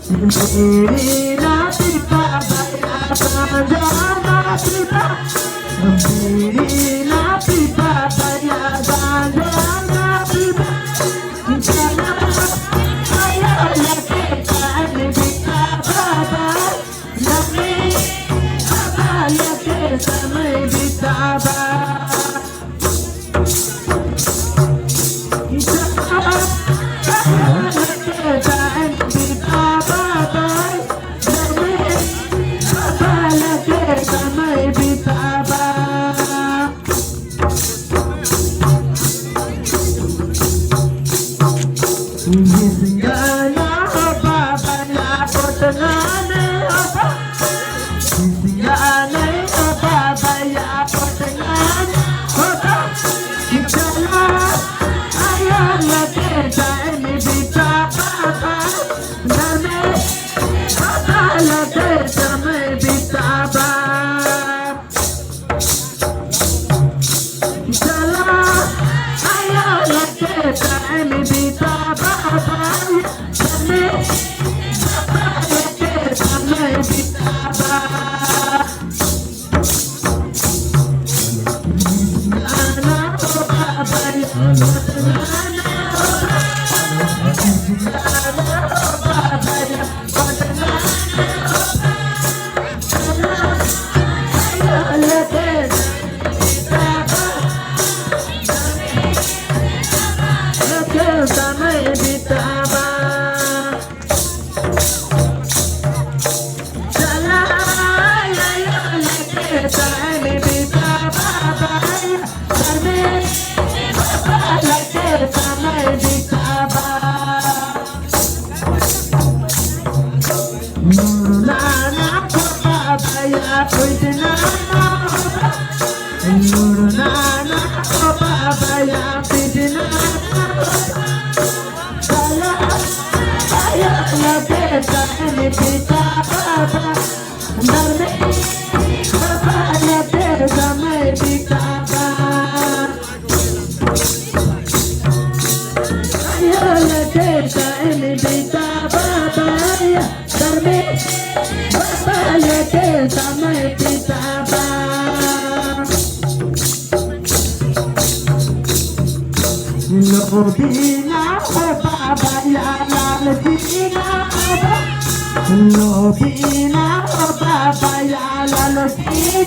Virina pipa baya ganjana pipa. Virina pipa baya ganjana pipa. Jana ayo lake kan pipa baba. Nami baba lake samay bitaba. Lobina baba ya lalina baba. Lobina baba ya lalina